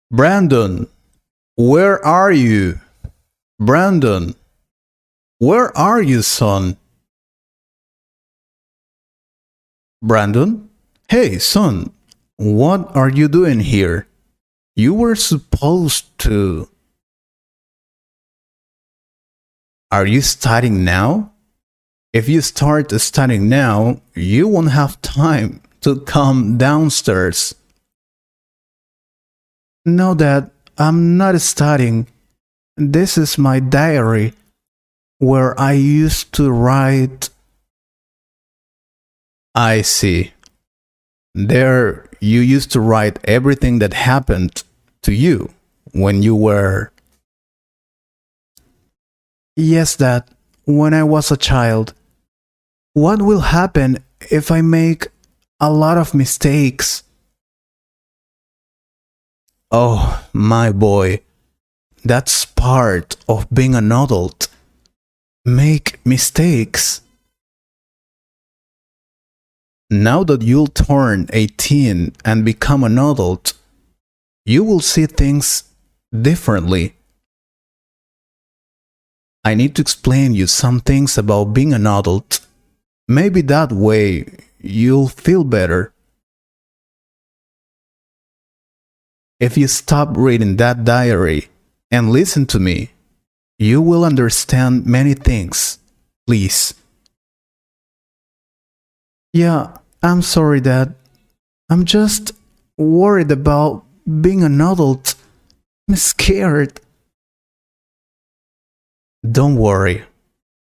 Brandon, where are you? Brandon, where are you, son? Brandon? Hey, son, what are you doing here? You were supposed to. Are you studying now? If you start studying now, you won't have time to come downstairs. No, Dad, I'm not studying. This is my diary where I used to write. I see. There, you used to write everything that happened to you when you were. Yes, Dad, when I was a child. What will happen if I make a lot of mistakes? Oh, my boy, that's part of being an adult. Make mistakes. Now that you'll turn 18 and become an adult, you will see things differently. I need to explain you some things about being an adult. Maybe that way you'll feel better. If you stop reading that diary and listen to me, you will understand many things. Please. Yeah, I'm sorry, Dad. I'm just worried about being an adult. I'm scared. Don't worry.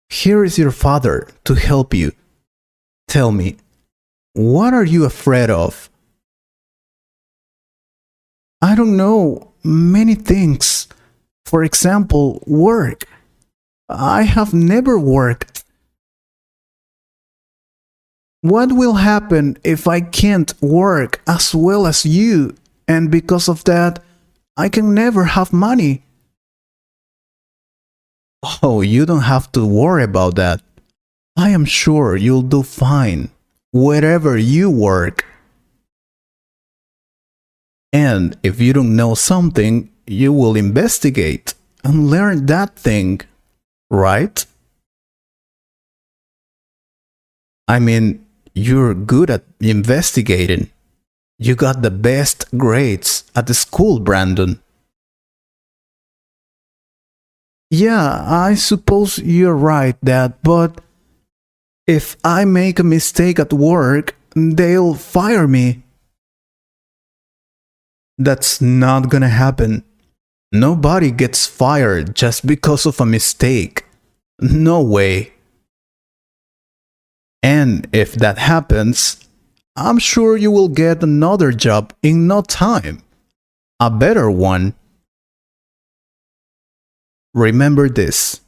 Here is your father to help you. Tell me, what are you afraid of? I don't know, many things. For example, work. I have never worked. What will happen if I can't work as well as you, and because of that, I can never have money? Oh, you don't have to worry about that. I am sure you'll do fine wherever you work. And if you don't know something, you will investigate and learn that thing, right? I mean, you're good at investigating. You got the best grades at the school, Brandon. Yeah, I suppose you're right, Dad, but if I make a mistake at work, they'll fire me. That's not gonna happen. Nobody gets fired just because of a mistake. No way. And if that happens, I'm sure you will get another job in no time. A better one. Remember this.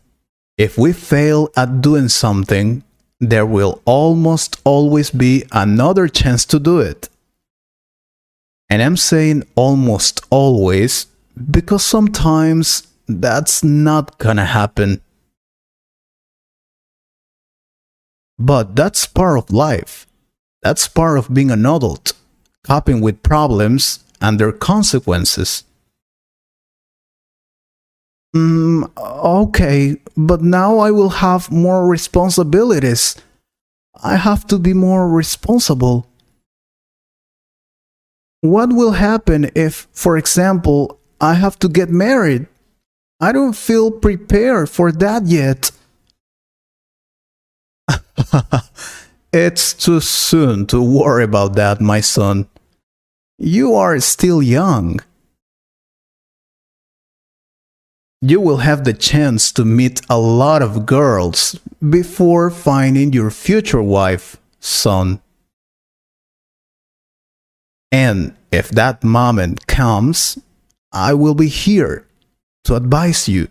If we fail at doing something, there will almost always be another chance to do it. And I'm saying almost always because sometimes that's not gonna happen. But that's part of life. That's part of being an adult, coping with problems and their consequences. Okay, but now I will have more responsibilities. I have to be more responsible. What will happen if, for example, I have to get married? I don't feel prepared for that yet. It's too soon to worry about that, my son. You are still young. You will have the chance to meet a lot of girls before finding your future wife, son. And if that moment comes, I will be here to advise you.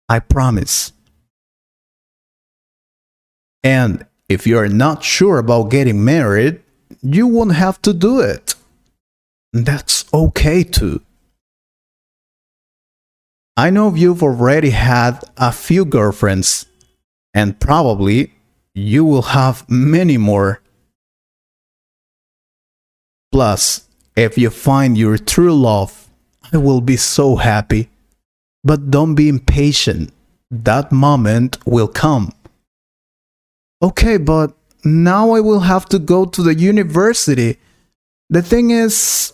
I promise. And if you are not sure about getting married, you won't have to do it. That's okay too. I know you've already had a few girlfriends, and probably you will have many more. Plus, if you find your true love, I will be so happy. But don't be impatient. That moment will come. Okay, but now I will have to go to the university. The thing is,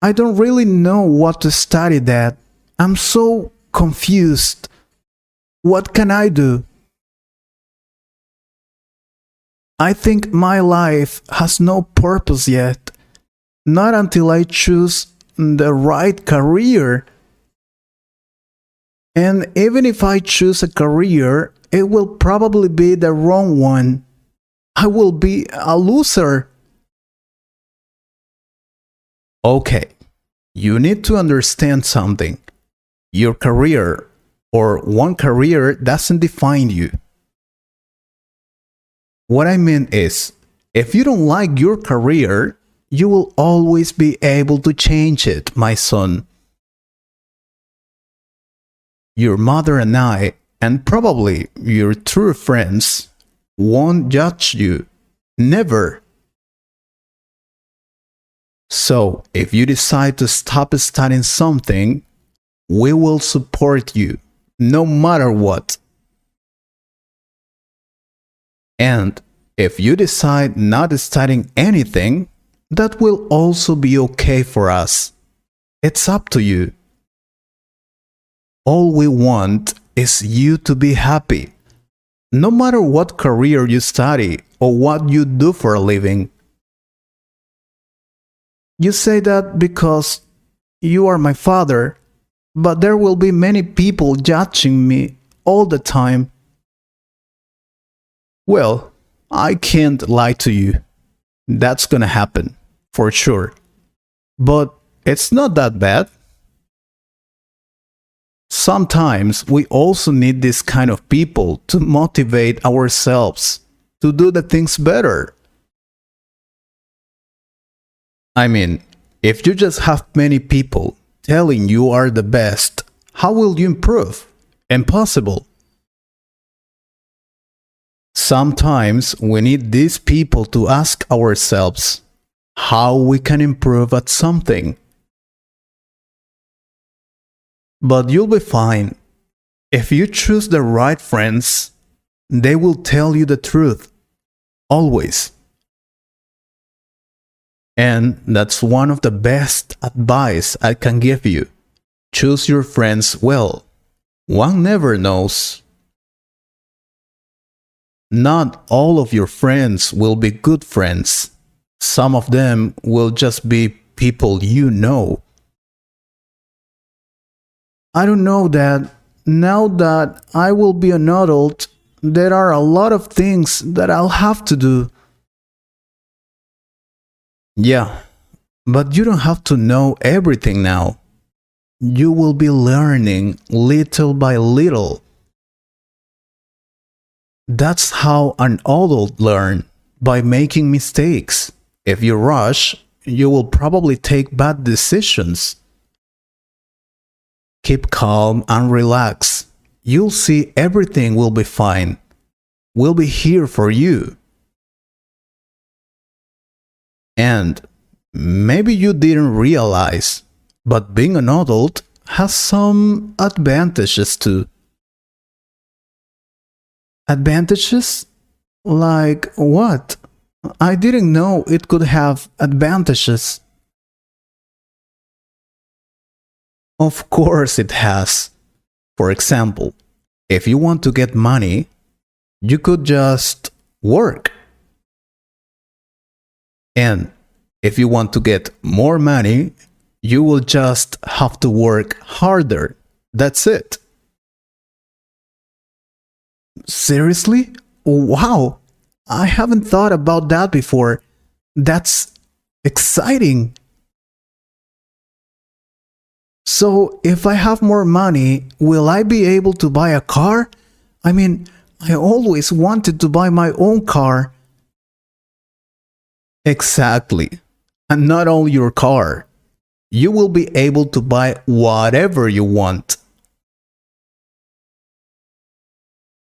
I don't really know what to study that. I'm so confused. What can I do? I think my life has no purpose yet. Not until I choose the right career. And even if I choose a career, it will probably be the wrong one. I will be a loser. Okay, you need to understand something. Your career or one career doesn't define you. What I mean is, if you don't like your career, you will always be able to change it, my son. Your mother and I, and probably your true friends, won't judge you. Never. So, if you decide to stop studying something, we will support you, no matter what. And if you decide not studying anything, that will also be okay for us. It's up to you. All we want is you to be happy, no matter what career you study or what you do for a living. You say that because you are my father, but there will be many people judging me all the time. Well, I can't lie to you. That's gonna happen, for sure. But it's not that bad. Sometimes we also need this kind of people to motivate ourselves to do the things better. I mean, if you just have many people telling you are the best, how will you improve? Impossible. Sometimes we need these people to ask ourselves how we can improve at something. But you'll be fine. If you choose the right friends, they will tell you the truth. Always. And that's one of the best advice I can give you. Choose your friends well. One never knows. Not all of your friends will be good friends. Some of them will just be people you know. I don't know that now that I will be an adult, there are a lot of things that I'll have to do. Yeah, but you don't have to know everything now. You will be learning little by little. That's how an adult learns, by making mistakes. If you rush, you will probably take bad decisions. Keep calm and relax. You'll see everything will be fine. We'll be here for you. And maybe you didn't realize, but being an adult has some advantages too. Advantages? Like what? I didn't know it could have advantages. Of course it has. For example, if you want to get money, you could just work. And if you want to get more money, you will just have to work harder. That's it. Seriously? Wow! I haven't thought about that before. That's exciting. So, if I have more money, will I be able to buy a car? I mean, I always wanted to buy my own car. Exactly. And not only your car. You will be able to buy whatever you want.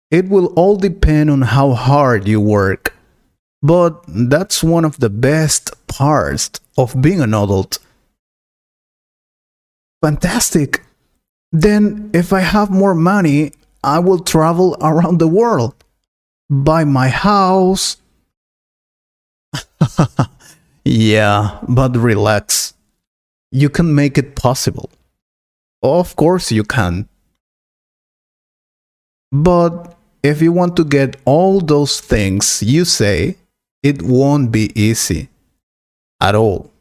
It will all depend on how hard you work. But that's one of the best parts of being an adult. Fantastic! Then, if I have more money, I will travel around the world, buy my house. Yeah, but relax. You can make it possible. Of course, you can. But if you want to get all those things you say, it won't be easy at all.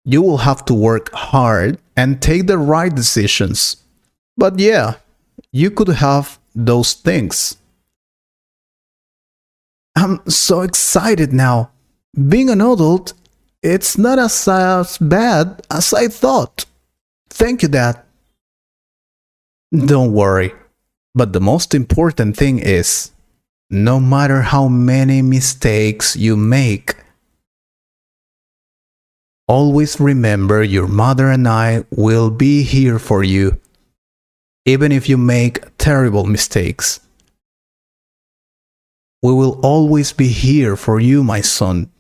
You will have to work hard and take the right decisions. But yeah, you could have those things. I'm so excited now. Being an adult, it's not as bad as I thought. Thank you, Dad. Don't worry. But the most important thing is, no matter how many mistakes you make, always remember your mother and I will be here for you, even if you make terrible mistakes. We will always be here for you, my son.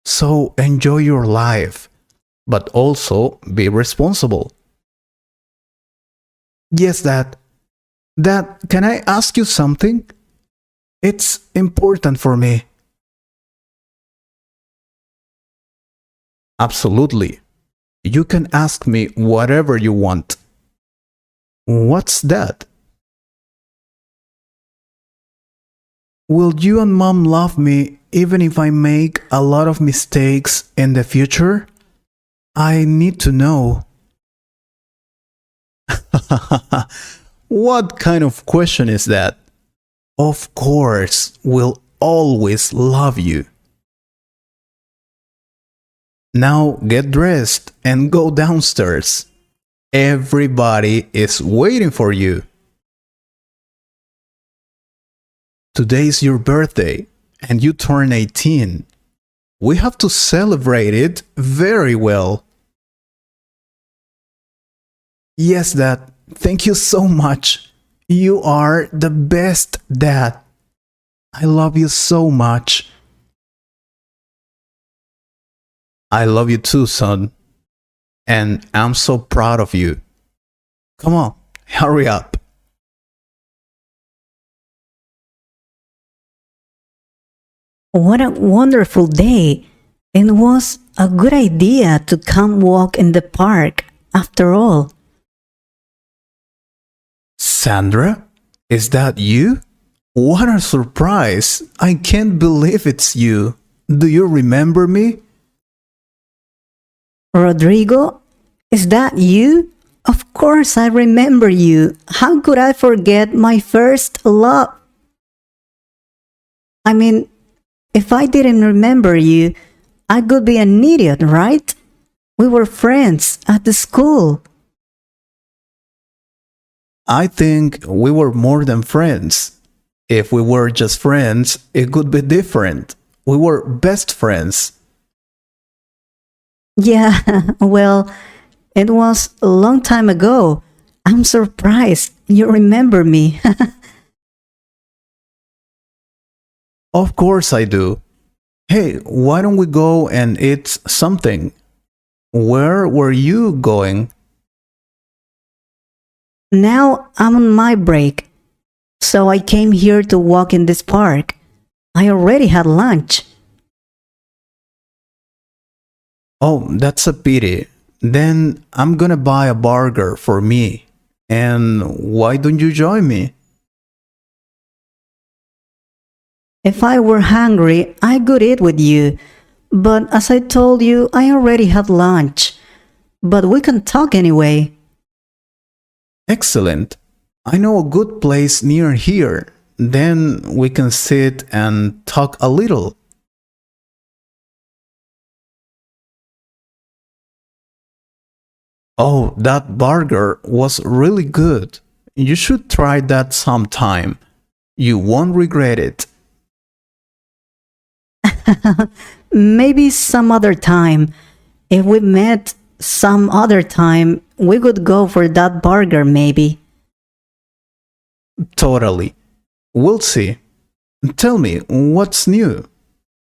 So enjoy your life, but also be responsible. Yes, Dad. Dad, can I ask you something? It's important for me. Absolutely. You can ask me whatever you want. What's that? Will you and Mom love me even if I make a lot of mistakes in the future? I need to know. What kind of question is that? Of course, we'll always love you. Now get dressed and go downstairs. Everybody is waiting for you. Today's your birthday and you turn 18. We have to celebrate it very well. Yes, Dad. Thank you so much. You are the best dad. I love you so much. I love you too, son. And I'm so proud of you. Come on, hurry up. What a wonderful day! It was a good idea to come walk in the park, after all. Sandra, is that you? What a surprise! I can't believe it's you. Do you remember me? Rodrigo, is that you? Of course I remember you. How could I forget my first love? I mean, if I didn't remember you, I could be an idiot, right? We were friends at the school. I think we were more than friends. If we were just friends, it could be different. We were best friends. Yeah, well, it was a long time ago. I'm surprised you remember me. Of course I do. Hey, why don't we go and eat something? Where were you going? Now I'm on my break, so I came here to walk in this park. I already had lunch. Oh, that's a pity. Then I'm gonna buy a burger for me. And why don't you join me? If I were hungry, I could eat with you. But as I told you, I already had lunch. But we can talk anyway. Excellent. I know a good place near here. Then we can sit and talk a little. Oh, that burger was really good. You should try that sometime. You won't regret it. Maybe some other time. If we met some other time, we could go for that burger maybe. Totally. We'll see. Tell me, what's new?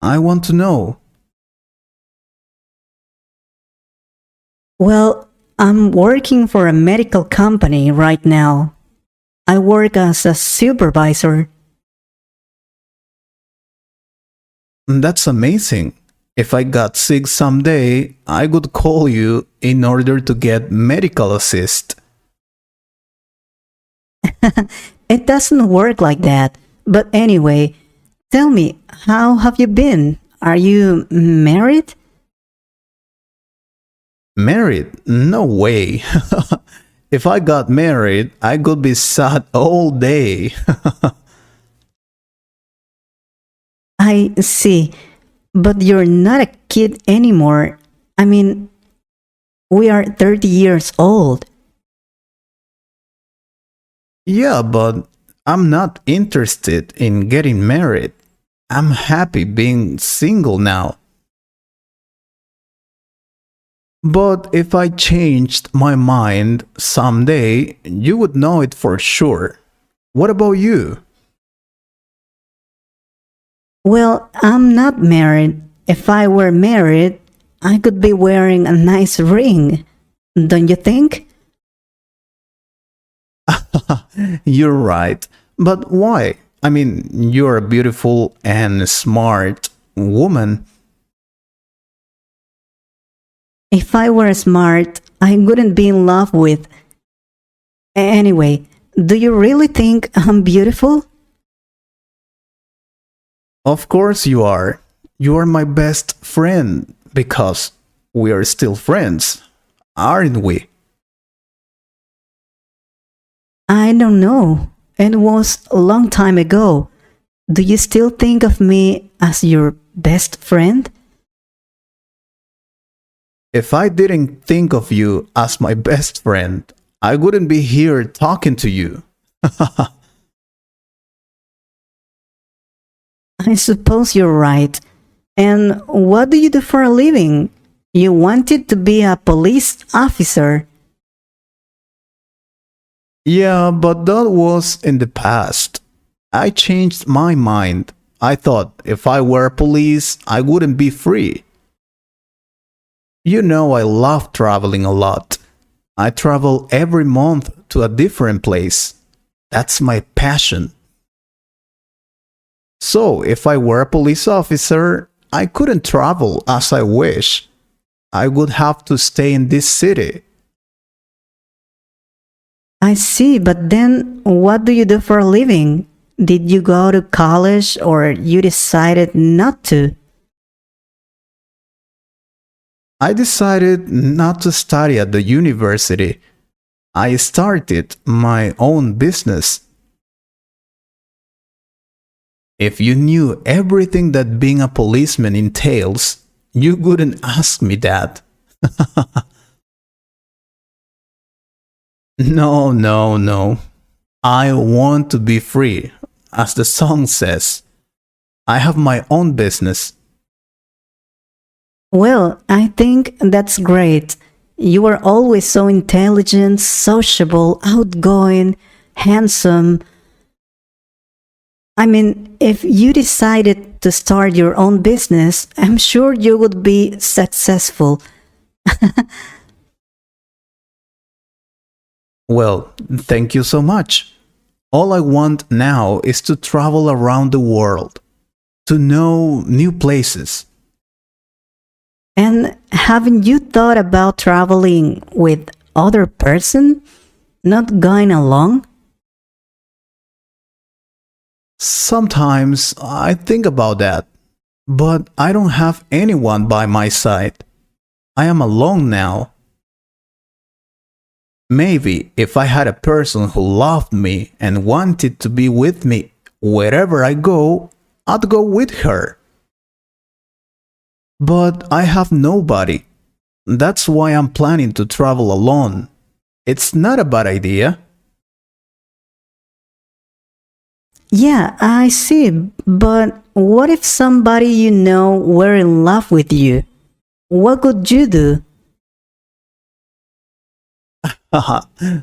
I want to know. Well, I'm working for a medical company right now. I work as a supervisor. That's amazing. If I got sick someday, I would call you in order to get medical assist. It doesn't work like that. But anyway, tell me, how have you been? Are you married? Married? No way. If I got married, I could be sad all day. I see. But you're not a kid anymore. I mean, we are 30 years old. Yeah, but I'm not interested in getting married. I'm happy being single now. But if I changed my mind someday, you would know it for sure. What about you? Well, I'm not married. If I were married, I could be wearing a nice ring. Don't you think? You're right. But why? I mean, you're a beautiful and smart woman. If I were smart, I wouldn't be in love with. Anyway, do you really think I'm beautiful? Of course you are. You are my best friend because we are still friends, aren't we? I don't know. It was a long time ago. Do you still think of me as your best friend? If I didn't think of you as my best friend, I wouldn't be here talking to you. I suppose you're right. And what do you do for a living? You wanted to be a police officer. Yeah, but that was in the past. I changed my mind. I thought if I were police, I wouldn't be free. You know, I love traveling a lot. I travel every month to a different place. That's my passion. So, if I were a police officer, I couldn't travel as I wish. I would have to stay in this city. I see, but then what do you do for a living? Did you go to college or you decided not to? I decided not to study at the university. I started my own business. If you knew everything that being a policeman entails, you wouldn't ask me that. No, no, no. I want to be free, as the song says. I have my own business. Well, I think that's great. You are always so intelligent, sociable, outgoing, handsome. I mean, if you decided to start your own business, I'm sure you would be successful. Well, thank you so much. All I want now is to travel around the world, to know new places. And haven't you thought about traveling with other person, not going alone? Sometimes I think about that, but I don't have anyone by my side. I am alone now. Maybe if I had a person who loved me and wanted to be with me wherever I go, I'd go with her. But I have nobody. That's why I'm planning to travel alone. It's not a bad idea. Yeah, I see. But what if somebody you know were in love with you? What could you do?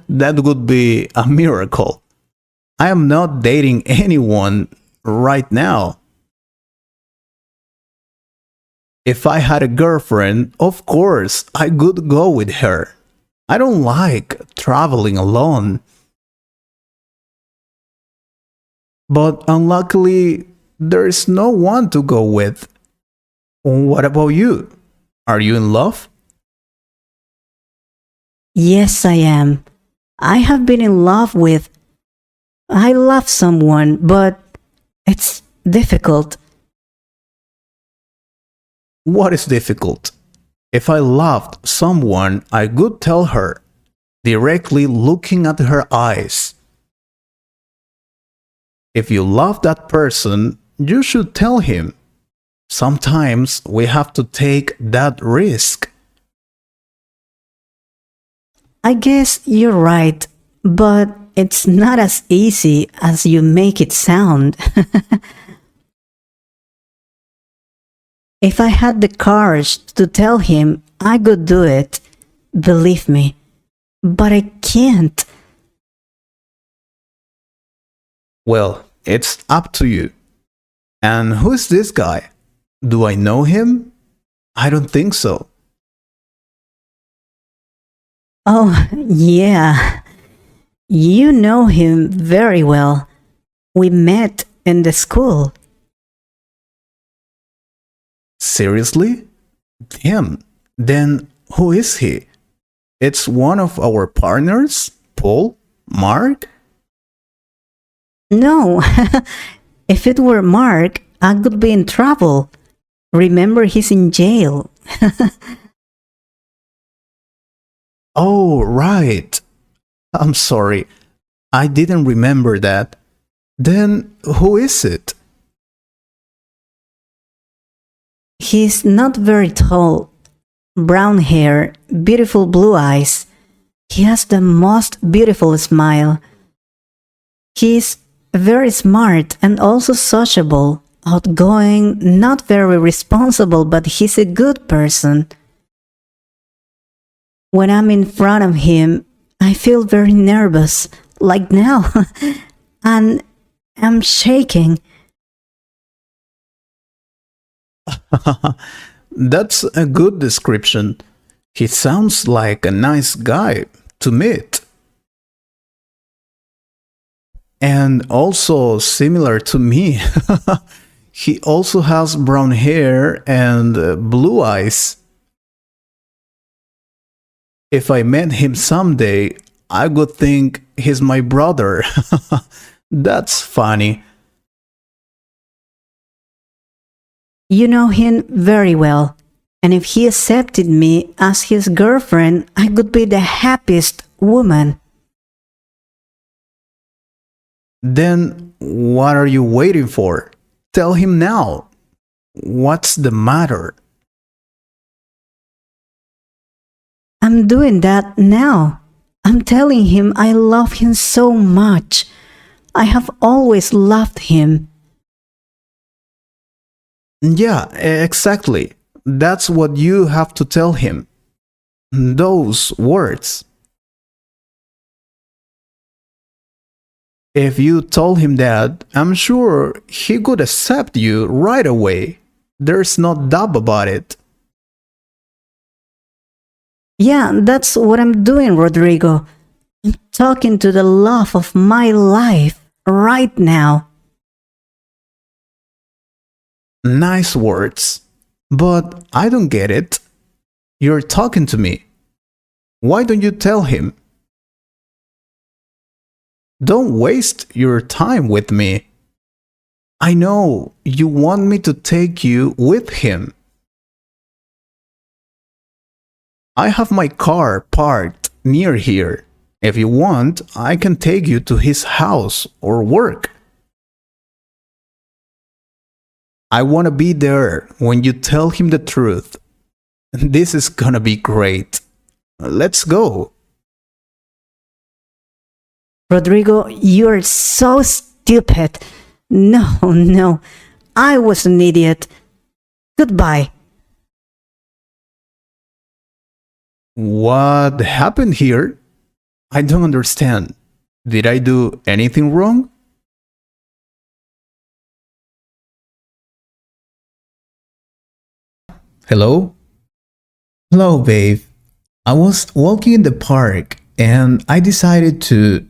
That would be a miracle. I am not dating anyone right now. If I had a girlfriend, of course I could go with her. I don't like traveling alone. But unluckily, there is no one to go with. What about you? Are you in love? Yes, I am. I have been in love with. I love someone, but it's difficult. What is difficult? If I loved someone, I could tell her, directly looking at her eyes. If you love that person, you should tell him. Sometimes we have to take that risk. I guess you're right, but it's not as easy as you make it sound. If I had the courage to tell him, I could do it. Believe me. But I can't. Well, it's up to you. And who is this guy? Do I know him? I don't think so. Oh, yeah. You know him very well. We met in the school. Seriously? Him? Then who is he? It's one of our partners? Paul? Mark? No, if it were Mark, I could be in trouble. Remember, he's in jail. Oh, right. I'm sorry. I didn't remember that. Then who is it? He's not very tall. Brown hair, beautiful blue eyes. He has the most beautiful smile. He's very smart and also sociable, outgoing, not very responsible, but he's a good person. When I'm in front of him, I feel very nervous, like now, and I'm shaking. That's a good description. He sounds like a nice guy to meet. And also similar to me. He also has brown hair and blue eyes. If I met him someday, I would think he's my brother. That's funny. You know him very well, and if he accepted me as his girlfriend, I could be the happiest woman. Then what are you waiting for? Tell him now. What's the matter? I'm doing that now. I'm telling him I love him so much. I have always loved him. Yeah, exactly. That's what you have to tell him. Those words. If you told him that, I'm sure he could accept you right away. There's no doubt about it. Yeah, that's what I'm doing, Rodrigo. I'm talking to the love of my life right now. Nice words. But I don't get it. You're talking to me. Why don't you tell him? Don't waste your time with me. I know you want me to take you with him. I have my car parked near here. If you want, I can take you to his house or work. I want to be there when you tell him the truth. This is gonna be great. Let's go. Rodrigo, you're so stupid. No, no, I was an idiot. Goodbye. What happened here? I don't understand. Did I do anything wrong? Hello? Hello, babe. I was walking in the park and I decided to.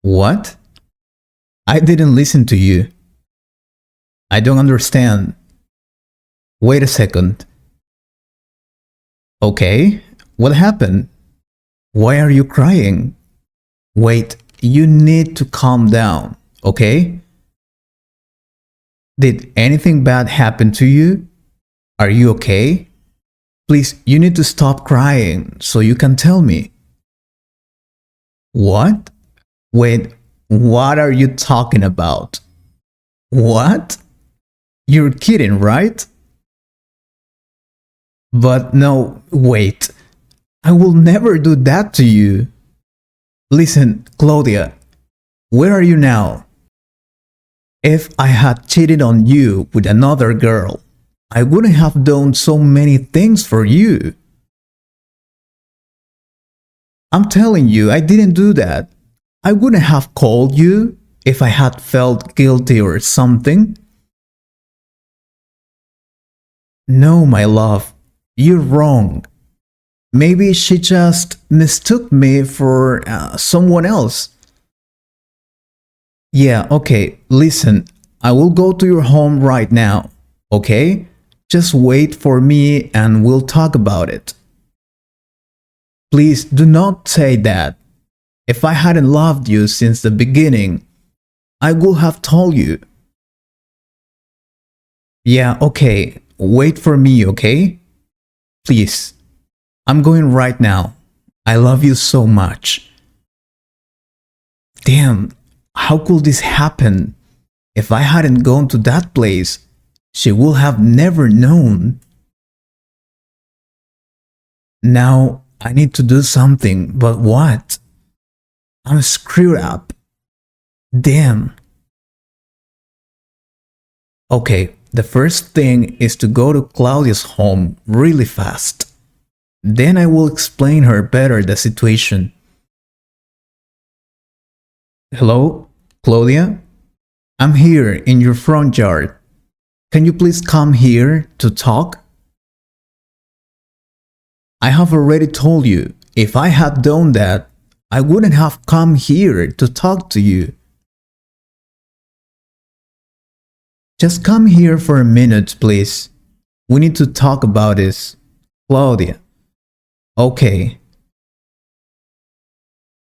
What? I didn't listen to you. I don't understand. Wait a second. Okay, what happened? Why are you crying? Wait, you need to calm down, okay? Did anything bad happen to you? Are you okay? Please, you need to stop crying so you can tell me. What? Wait, what are you talking about? What? You're kidding, right? But no, wait. I will never do that to you. Listen, Claudia, where are you now? If I had cheated on you with another girl, I wouldn't have done so many things for you. I'm telling you, I didn't do that. I wouldn't have called you if I had felt guilty or something. No, my love, you're wrong. Maybe she just mistook me for someone else. Yeah, okay, listen, I will go to your home right now, okay? Just wait for me and we'll talk about it. Please do not say that. If I hadn't loved you since the beginning, I would have told you. Yeah, okay, wait for me, okay? Please. I'm going right now. I love you so much. Damn, how could this happen? If I hadn't gone to that place, she would have never known. Now I need to do something, but what? I'm screwed up. Damn. Okay, the first thing is to go to Claudia's home really fast. Then I will explain her better the situation. Hello, Claudia? I'm here in your front yard. Can you please come here to talk? I have already told you, if I had done that, I wouldn't have come here to talk to you. Just come here for a minute, please. We need to talk about this. Claudia. Okay.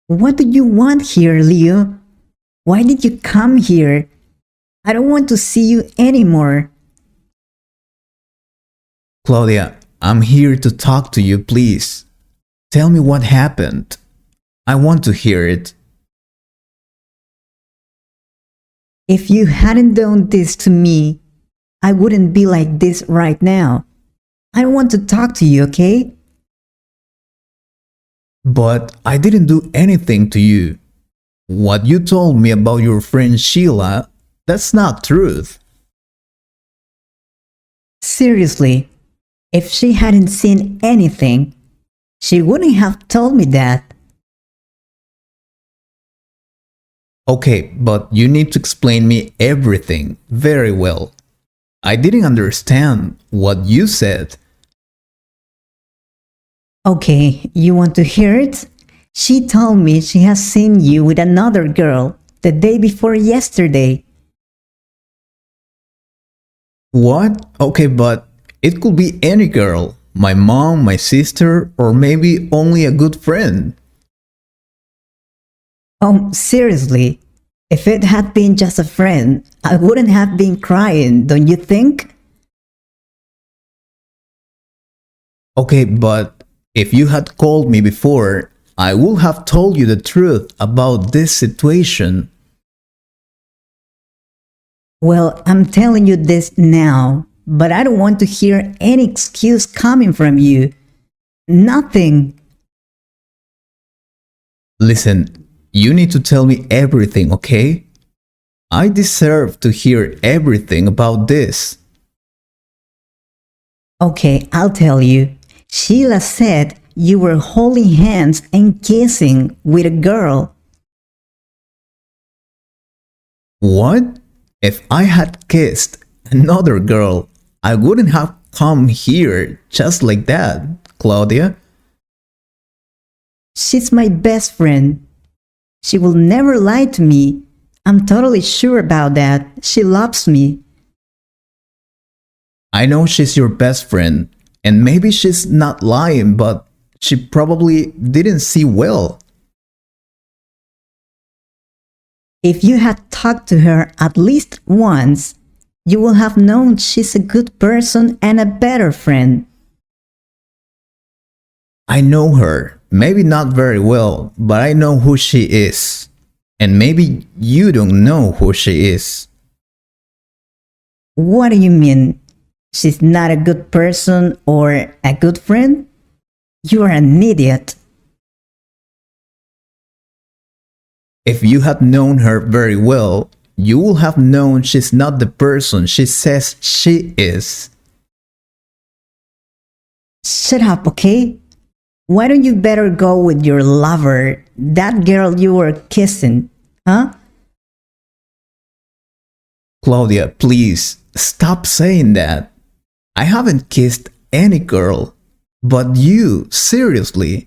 What do you want here, Leo? Why did you come here? I don't want to see you anymore. Claudia, I'm here to talk to you, please. Tell me what happened. I want to hear it. If you hadn't done this to me, I wouldn't be like this right now. I don't want to talk to you, okay? But I didn't do anything to you. What you told me about your friend Sheila, that's not truth. Seriously, if she hadn't seen anything, she wouldn't have told me that. Okay, but you need to explain me everything very well. I didn't understand what you said. Okay, you want to hear it? She told me she has seen you with another girl the day before yesterday. What? Okay, but it could be any girl. My mom, my sister, or maybe only a good friend. Oh, seriously, if it had been just a friend, I wouldn't have been crying, don't you think? Okay, but if you had called me before, I would have told you the truth about this situation. Well, I'm telling you this now, but I don't want to hear any excuse coming from you. Nothing. Listen, you need to tell me everything, okay? I deserve to hear everything about this. Okay, I'll tell you. Sheila said you were holding hands and kissing with a girl. What? If I had kissed another girl, I wouldn't have come here just like that, Claudia. She's my best friend. She will never lie to me. I'm totally sure about that. She loves me. I know she's your best friend, and maybe she's not lying, but she probably didn't see well. If you had talked to her at least once, you will have known she's a good person and a better friend. I know her, maybe not very well, but I know who she is. And maybe you don't know who she is. What do you mean? She's not a good person or a good friend? You are an idiot. If you had known her very well, you will have known she's not the person she says she is. Shut up, okay? Why don't you better go with your lover, that girl you were kissing, huh? Claudia, please stop saying that. I haven't kissed any girl, but you, seriously.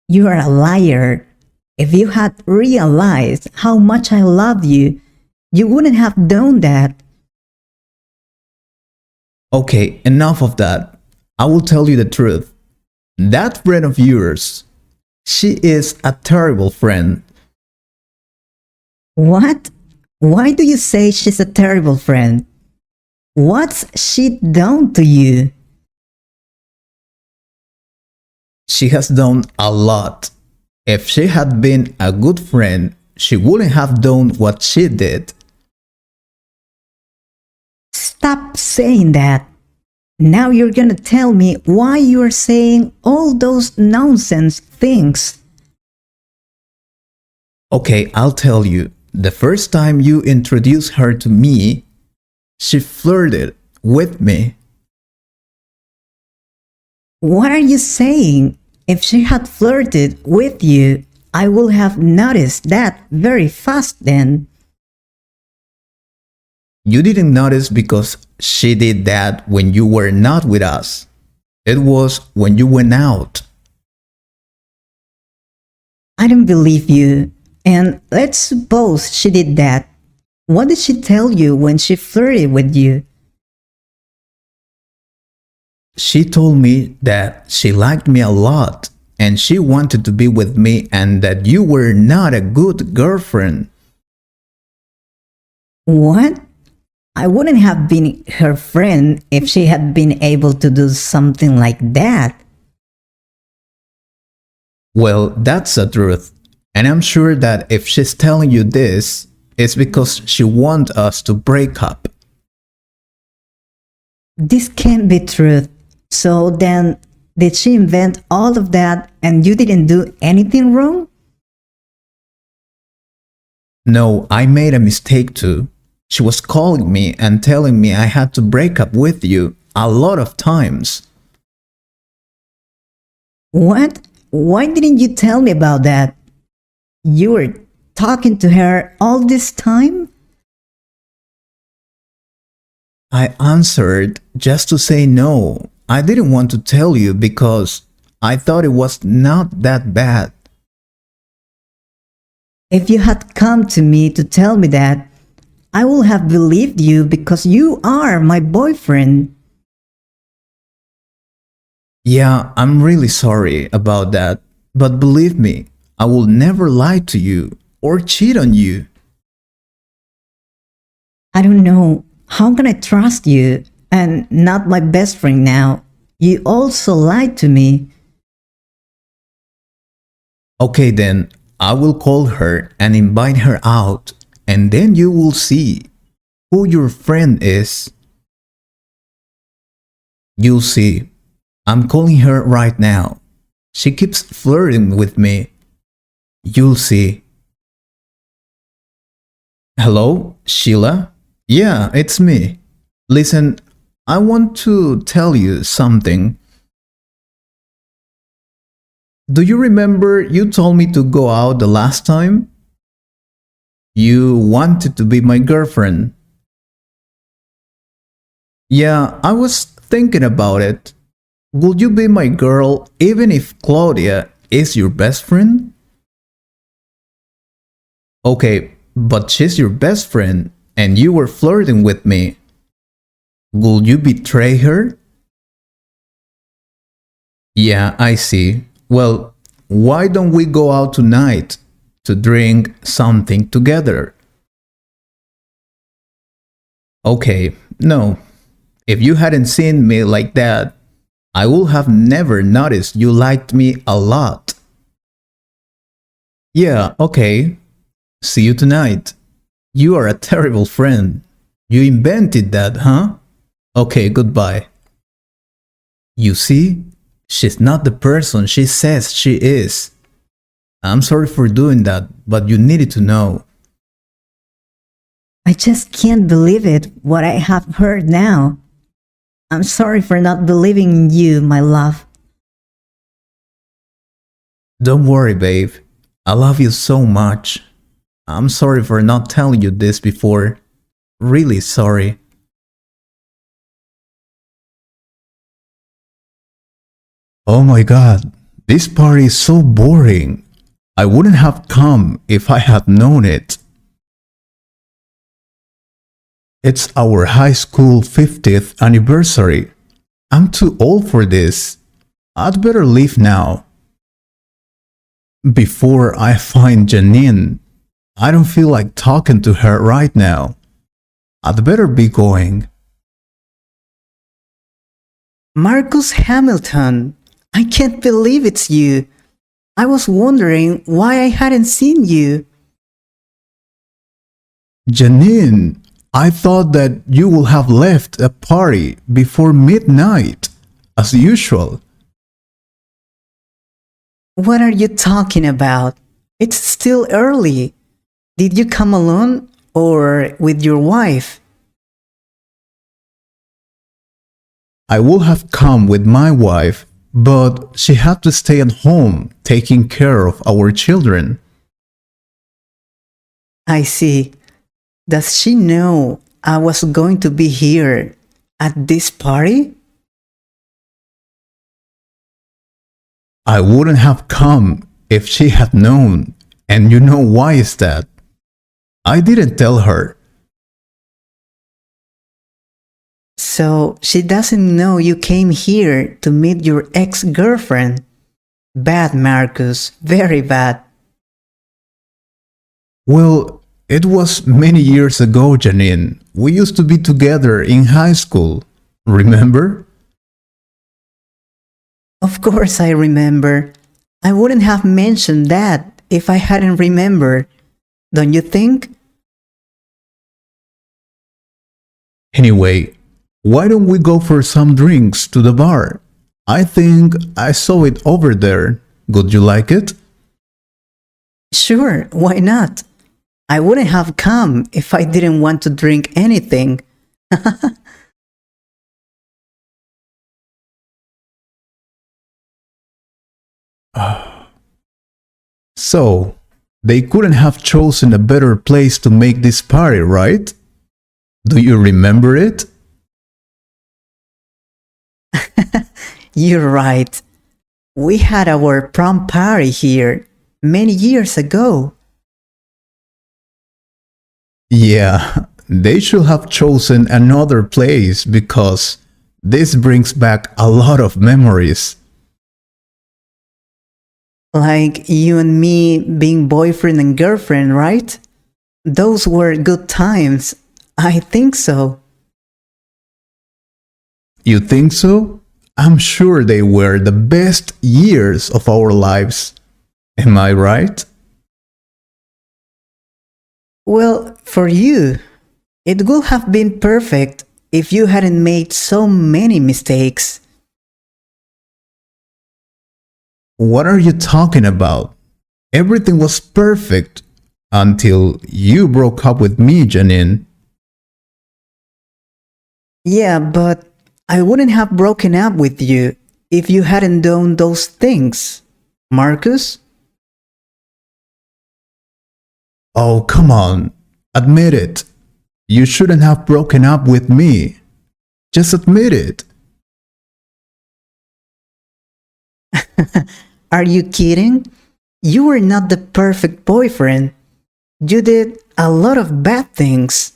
You are a liar. If you had realized how much I love you, you wouldn't have done that. Okay, enough of that. I will tell you the truth. That friend of yours, she is a terrible friend. What? Why do you say she's a terrible friend? What's she done to you? She has done a lot. If she had been a good friend, she wouldn't have done what she did. Stop saying that. Now you're gonna tell me why you're saying all those nonsense things. Okay, I'll tell you. The first time you introduced her to me, she flirted with me. What are you saying? If she had flirted with you, I would have noticed that very fast then. You didn't notice because she did that when you were not with us. It was when you went out. I don't believe you. And let's suppose she did that. What did she tell you when she flirted with you? She told me that she liked me a lot and she wanted to be with me and that you were not a good girlfriend. What? I wouldn't have been her friend if she had been able to do something like that. Well, that's the truth. And I'm sure that if she's telling you this, it's because she wants us to break up. This can't be true. So then, did she invent all of that and you didn't do anything wrong? No, I made a mistake too. She was calling me and telling me I had to break up with you a lot of times. What? Why didn't you tell me about that? You were talking to her all this time? I answered just to say no. I didn't want to tell you because I thought it was not that bad. If you had come to me to tell me that, I would have believed you because you are my boyfriend. Yeah, I'm really sorry about that. But believe me, I will never lie to you or cheat on you. I don't know. How can I trust you? And not my best friend now. You also lied to me. Okay then, I will call her and invite her out, and then you will see who your friend is. You'll see. I'm calling her right now. She keeps flirting with me. You'll see. Hello, Sheila? Yeah, it's me. Listen, I want to tell you something. Do you remember you told me to go out the last time? You wanted to be my girlfriend. Yeah, I was thinking about it. Would you be my girl even if Claudia is your best friend? Okay, but she's your best friend and you were flirting with me. Will you betray her? Yeah, I see. Well, why don't we go out tonight to drink something together? Okay, no. If you hadn't seen me like that, I would have never noticed you liked me a lot. Yeah, okay. See you tonight. You are a terrible friend. You invented that, huh? Okay, goodbye. You see? She's not the person she says she is. I'm sorry for doing that, but you needed to know. I just can't believe it, what I have heard now. I'm sorry for not believing in you, my love. Don't worry, babe. I love you so much. I'm sorry for not telling you this before. Really sorry. Oh my god, this party is so boring. I wouldn't have come if I had known it. It's our high school 50th anniversary. I'm too old for this. I'd better leave now. Before I find Janine, I don't feel like talking to her right now. I'd better be going. Marcus Hamilton, I can't believe it's you. I was wondering why I hadn't seen you. Janine, I thought that you would have left a party before midnight, as usual. What are you talking about? It's still early. Did you come alone or with your wife? I would have come with my wife, but she had to stay at home taking care of our children. I see. Does she know I was going to be here at this party? I wouldn't have come if she had known, and you know why is that? I didn't tell her. So she doesn't know you came here to meet your ex-girlfriend. Bad, Marcus. Very bad. Well, it was many years ago, Janine. We used to be together in high school. Remember? Of course I remember. I wouldn't have mentioned that if I hadn't remembered. Don't you think? Anyway, why don't we go for some drinks to the bar? I think I saw it over there. Would you like it? Sure, why not? I wouldn't have come if I didn't want to drink anything. So, they couldn't have chosen a better place to make this party, right? Do you remember it? You're right. We had our prom party here many years ago. Yeah, they should have chosen another place because this brings back a lot of memories. Like you and me being boyfriend and girlfriend, right? Those were good times. I think so. You think so? I'm sure they were the best years of our lives. Am I right? Well, for you, it would have been perfect if you hadn't made so many mistakes. What are you talking about? Everything was perfect until you broke up with me, Janine. Yeah, but I wouldn't have broken up with you if you hadn't done those things. Marcus? Oh, come on. Admit it. You shouldn't have broken up with me. Just admit it. Are you kidding? You were not the perfect boyfriend. You did a lot of bad things.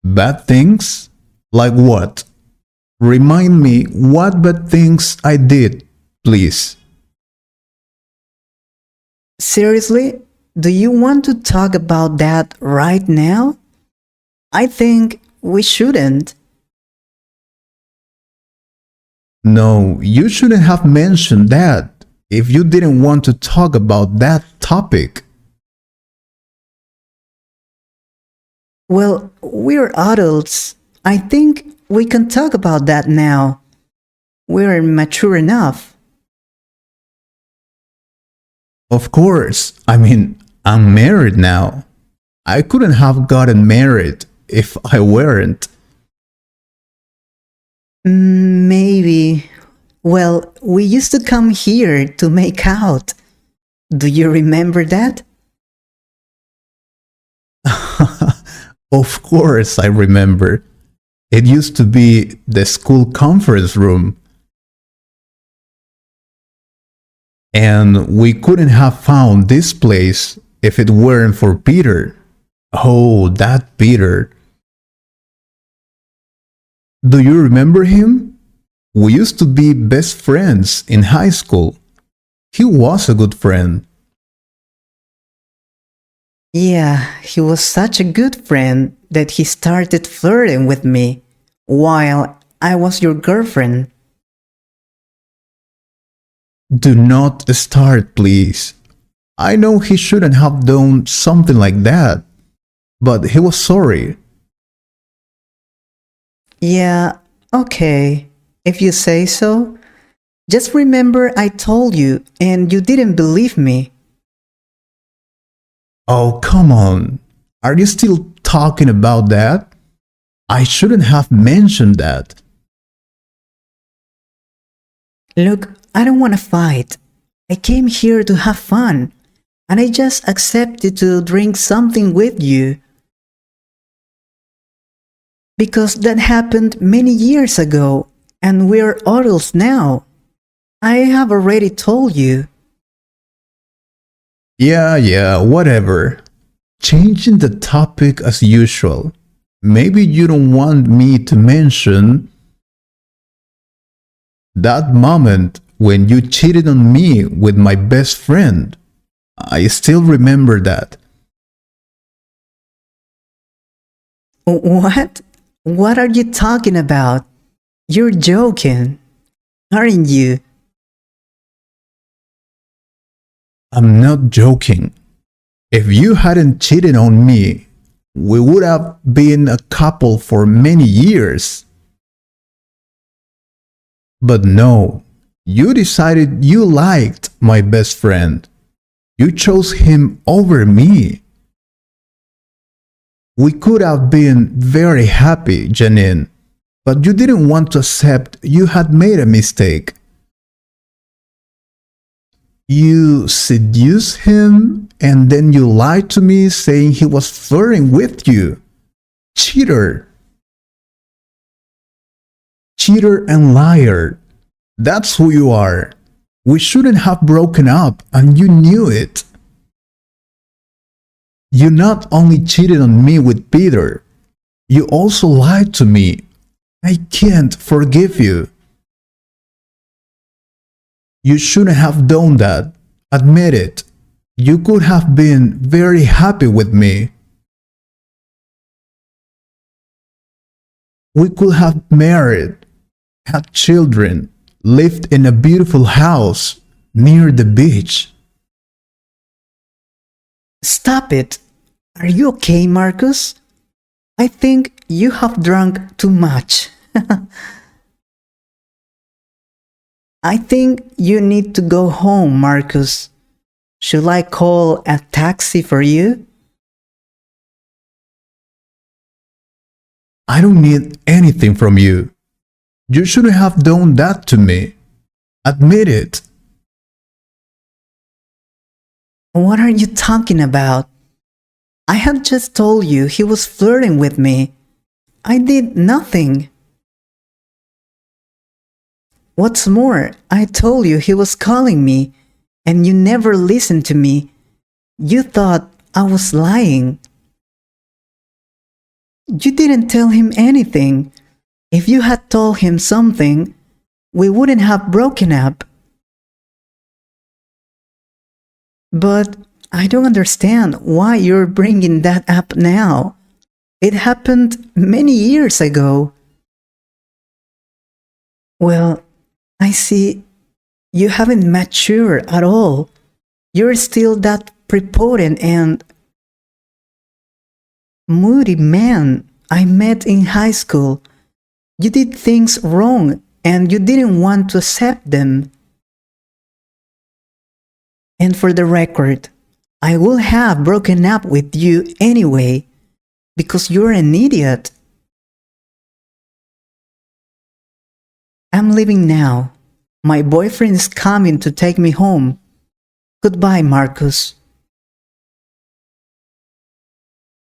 Bad things? Like what? Remind me what bad things I did, please. Seriously? Do you want to talk about that right now? I think we shouldn't. No, you shouldn't have mentioned that if you didn't want to talk about that topic. Well, we're adults. I think we can talk about that now. We're mature enough. Of course, I'm married now. I couldn't have gotten married if I weren't. Maybe. Well, we used to come here to make out. Do you remember that? Of course, I remember. It used to be the school conference room, and we couldn't have found this place if it weren't for Peter. Oh, that Peter. Do you remember him? We used to be best friends in high school. He was a good friend. Yeah, he was such a good friend that he started flirting with me while I was your girlfriend. Do not start, please. I know he shouldn't have done something like that, but he was sorry. Yeah, okay, if you say so. Just remember I told you and you didn't believe me. Oh, come on. Are you still talking about that? I shouldn't have mentioned that. Look, I don't want to fight. I came here to have fun, and I just accepted to drink something with you. Because that happened many years ago, and we're adults now. I have already told you. Yeah, whatever. Changing the topic as usual. Maybe you don't want me to mention that moment when you cheated on me with my best friend. I still remember that. What? What are you talking about? You're joking, aren't you? I'm not joking. If you hadn't cheated on me, we would have been a couple for many years. But no, you decided you liked my best friend. You chose him over me. We could have been very happy, Janine, but you didn't want to accept you had made a mistake. You seduced him and then you lied to me saying he was flirting with you. Cheater. Cheater and liar. That's who you are. We shouldn't have broken up and you knew it. You not only cheated on me with Peter, you also lied to me. I can't forgive you. You shouldn't have done that. Admit it. You could have been very happy with me. We could have married, had children, lived in a beautiful house near the beach. Stop it. Are you okay, Marcus? I think you have drunk too much. I think you need to go home, Marcus. Should I call a taxi for you? I don't need anything from you. You shouldn't have done that to me. Admit it. What are you talking about? I had just told you he was flirting with me. I did nothing. What's more, I told you he was calling me, and you never listened to me. You thought I was lying. You didn't tell him anything. If you had told him something, we wouldn't have broken up. But I don't understand why you're bringing that up now. It happened many years ago. Well, I see you haven't matured at all. You're still that prepotent and moody man I met in high school. You did things wrong and you didn't want to accept them. And for the record, I would have broken up with you anyway, because you're an idiot. I'm leaving now. My boyfriend is coming to take me home. Goodbye, Marcus.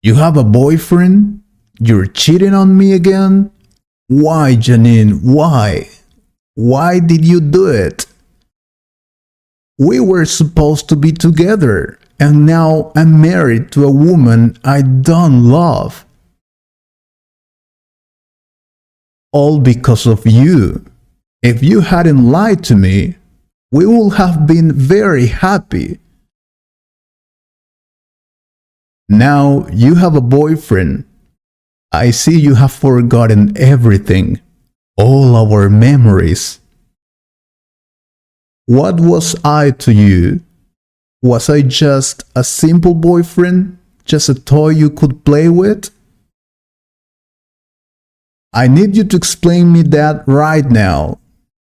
You have a boyfriend? You're cheating on me again? Why, Janine? Why? Why did you do it? We were supposed to be together, and now I'm married to a woman I don't love. All because of you. If you hadn't lied to me, we would have been very happy. Now you have a boyfriend. I see you have forgotten everything, all our memories. What was I to you? Was I just a simple boyfriend, just a toy you could play with? I need you to explain me that right now.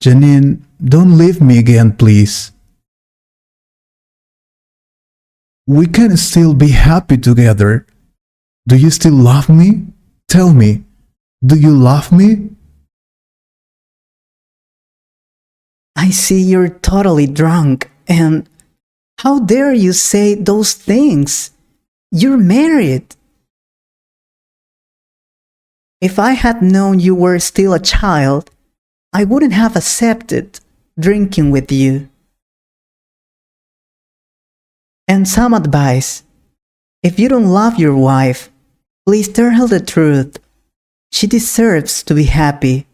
Janine, don't leave me again, please. We can still be happy together. Do you still love me? Tell me, do you love me? I see you're totally drunk, and how dare you say those things? You're married. If I had known you were still a child, I wouldn't have accepted drinking with you. And some advice. If you don't love your wife, please tell her the truth. She deserves to be happy.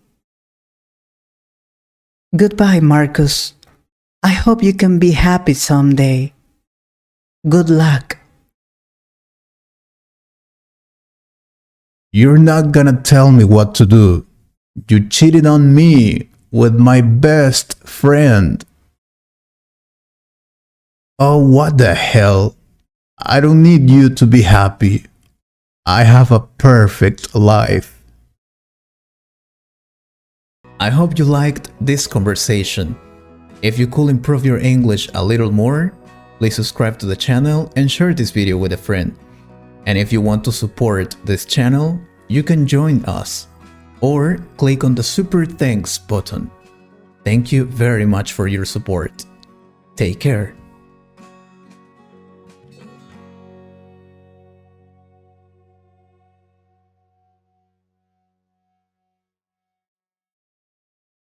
Goodbye, Marcus. I hope you can be happy someday. Good luck. You're not gonna tell me what to do. You cheated on me with my best friend. Oh, what the hell? I don't need you to be happy. I have a perfect life. I hope you liked this conversation. If you could improve your English a little more, please subscribe to the channel and share this video with a friend. And if you want to support this channel, you can join us or click on the Super Thanks button. Thank you very much for your support. Take care.